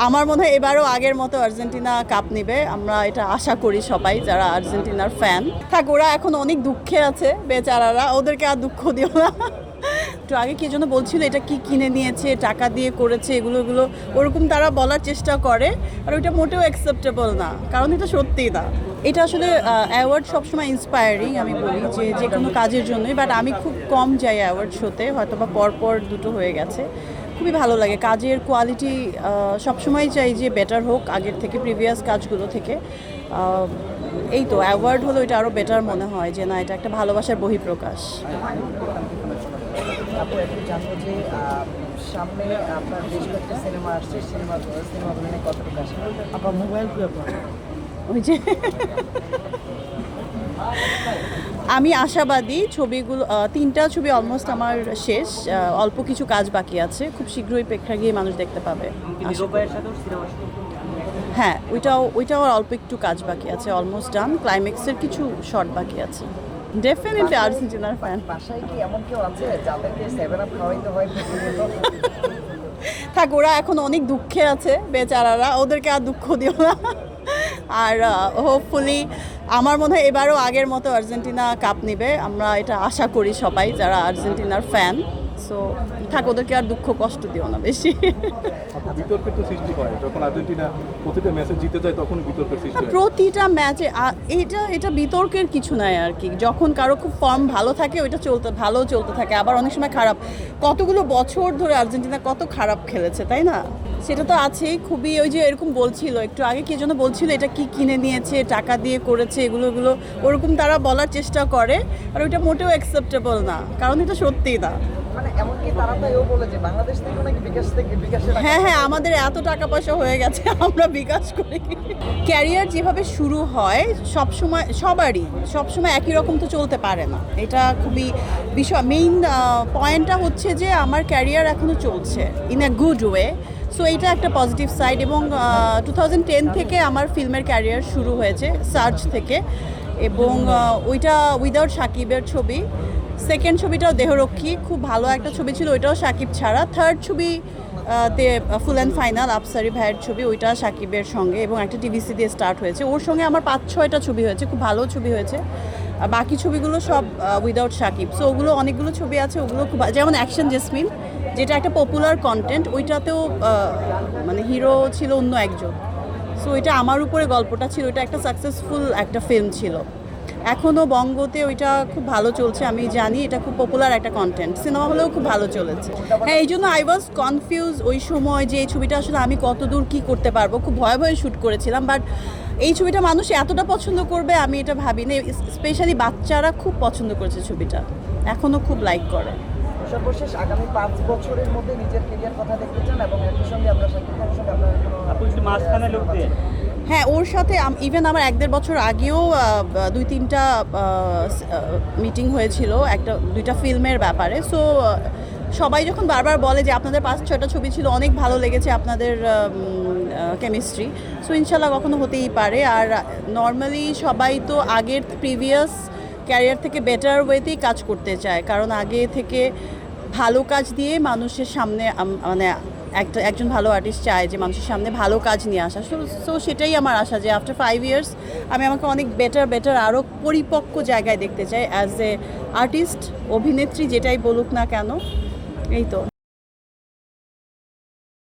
আমার মনে হয় এবারও আগের মতো আর্জেন্টিনা কাপ নেবে, আমরা এটা আশা করি সবাই যারা আর্জেন্টিনার ফ্যান। থাক, ওরা এখন অনেক দুঃখে আছে বেচারারা, ওদেরকে আর দুঃখ দিও না। একটু আগে কি জন্য বলছিল এটা কি কিনে নিয়েছে, টাকা দিয়ে করেছে, এগুলো ওরকম তারা বলার চেষ্টা করে, আর ওইটা মোটেও অ্যাকসেপ্টেবল না, কারণ এটা সত্যিই না। এটা আসলে অ্যাওয়ার্ড সবসময় ইন্সপায়ারিং আমি বলি যে কোনো কাজের জন্যই, বাট আমি খুব কম যাই অ্যাওয়ার্ড শোতে, হয়তো বা পরপর দুটো হয়ে গেছে। খুবই ভালো লাগে, কাজের কোয়ালিটি সবসময় চাই যে বেটার হোক আগের থেকে, প্রিভিয়াস কাজগুলো থেকে। এই তো অ্যাওয়ার্ড হলো এটা আরও বেটার মনে হয় যে না, এটা একটা ভালোবাসার বহিঃপ্রকাশ। আপু একটু জানবো যে সামনে আপনার বেশ কয়েকটা সিনেমা আসছে, সিনেমাগুলো নিয়ে কতটুকু আসে আপনার মোবাইল কি আপনার ওই যে আমি আশাবাদী, ছবিগুলো 3টা ছবি অলমোস্ট আমার শেষ, অল্প কিছু কাজ বাকি আছে, খুব শীঘ্রই প্রেক্ষাগৃহে মানুষ দেখতে পাবে। হ্যাঁ, ওইটাও অল্প একটু কাজ বাকি আছে, অলমোস্ট ডান। ক্লাইম্যাক্সের কিছু শর্ট বাকি আছে। ডেফিনেটলি আর্জেন্টিনার ফ্যান। বাসায় কি এমন কেউ আছে যাদেরকে 7 আপ খাওয়াইতে হয়? থাক, ওরা এখন অনেক দুঃখে আছে বেচারারা, ওদেরকে আর দুঃখ দিও না। আর হোপফুলি আমার মনে হয় এবারও আগের মতো আর্জেন্টিনা কাপ নেবে, আমরা এটা আশা করি সবাই যারা আর্জেন্টিনার ফ্যান। সো থাক, ওদেরকে আর দুঃখ কষ্ট দিও না বেশি। বিতর্কের তো সৃষ্টি হয় যখন আর্জেন্টিনা প্রতিটা ম্যাচে জিতে যায়, তখন বিতর্কের সৃষ্টি হয়। প্রতিটা ম্যাচে এটা বিতর্কের কিছু নাই আর কি। যখন কারো খুব ফর্ম ভালো থাকে ওইটা ভালো চলতে থাকে, আবার অনেক সময় খারাপ। কতগুলো বছর ধরে আর্জেন্টিনা কত খারাপ খেলেছে, তাই না? সেটা তো আছেই। খুবই ওই যে এরকম বলছিল একটু আগে কি জন্য বলছিল এটা কি কিনে নিয়েছে, টাকা দিয়ে করেছে, এগুলো ওরকম তারা বলার চেষ্টা করে, আর ওইটা মোটেও অ্যাকসেপ্টেবল না, কারণ এটা সত্যিই না। মানে এমনকি তারা তো এও বলে যে বাংলাদেশ থেকে নাকি বিকাশে হ্যাঁ, আমাদের এত টাকা পয়সা হয়ে গেছে আমরা বিকাশ করি। ক্যারিয়ার যেভাবে শুরু হয় সবসময় একই রকম তো চলতে পারে না, এটা খুবই মেইন পয়েন্টটা হচ্ছে যে আমার ক্যারিয়ার এখনও চলছে in a good way. So এইটা একটা পজিটিভ সাইড। এবং 2010 থেকে আমার ফিল্মের ক্যারিয়ার শুরু হয়েছে, সার্চ থেকে, এবং ওইটা উইদাউট সাকিবের ছবি। সেকেন্ড ছবিটাও দেহরক্ষী, খুব ভালো একটা ছবি ছিল, ওইটাও সাকিব ছাড়া। থার্ড ছবি তে ফুল অ্যান্ড ফাইনাল আফসারি ভাইয়ের ছবি, ওইটা সাকিবের সঙ্গে, এবং একটা টিভিসি দিয়ে স্টার্ট হয়েছে। ওর সঙ্গে আমার 5-6টা ছবি হয়েছে, খুব ভালো ছবি হয়েছে। বাকি ছবিগুলো সব উইদাউট সাকিব। সো ওগুলো অনেকগুলো ছবি আছে, ওগুলো খুব, যেমন অ্যাকশন জেসমিন, যেটা একটা পপুলার কন্টেন্ট, ওইটাতেও মানে হিরো ছিল অন্য একজন। সো এটা আমার উপরে গল্পটা ছিল, এটা একটা সাকসেসফুল একটা ফিল্ম ছিল। এখনও বঙ্গতে ওইটা খুব ভালো চলছে, আমি জানি এটা খুব পপুলার একটা কন্টেন্ট, সিনেমা হলেও খুব ভালো চলেছে। হ্যাঁ, এই জন্য আই ওয়াজ কনফিউজ ওই সময় যে এই ছবিটা আসলে আমি কতদূর কী করতে পারবো। খুব ভয়ে শ্যুট করেছিলাম, বাট এই ছবিটা মানুষ এতটা পছন্দ করবে আমি এটা ভাবিনি। স্পেশালি বাচ্চারা খুব পছন্দ করেছে ছবিটা, এখনও খুব লাইক করে। সর্বশেষ আগামী 5 বছরের মধ্যে নিজের ক্যারিয়ার কথা দেখতে চান, এবং একই সঙ্গে আপনার সাকিব খানের সঙ্গে আপনার মাঝখানে লোক দিয়ে। হ্যাঁ, ওর সাথে ইভেন আমার 1-1.5 বছর আগেও 2-3টা মিটিং হয়েছিল, 2টা ফিল্মের ব্যাপারে। সো সবাই যখন বারবার বলে যে আপনাদের 5-6টা ছবি ছিল, অনেক ভালো লেগেছে আপনাদের কেমিস্ট্রি, সো ইনশাল্লাহ কখনো হতেই পারে। আর নর্মালি সবাই তো আগের প্রিভিয়াস ক্যারিয়ার থেকে বেটার ওয়েতেই কাজ করতে চায়, কারণ আগে থেকে ভালো কাজ দিয়ে মানুষের সামনে, মানে একজন ভালো আর্টিস্ট চায় যে মানুষের সামনে ভালো কাজ নিয়ে আসা। সো সেটাই আমার আশা যে আফটার 5 ইয়ার্স আমি আমাকে অনেক বেটার আরও পরিপক্ক জায়গায় দেখতে চাই অ্যাজ এ আর্টিস্ট, অভিনেত্রী, যেটাই বলুক না কেন। এই তো।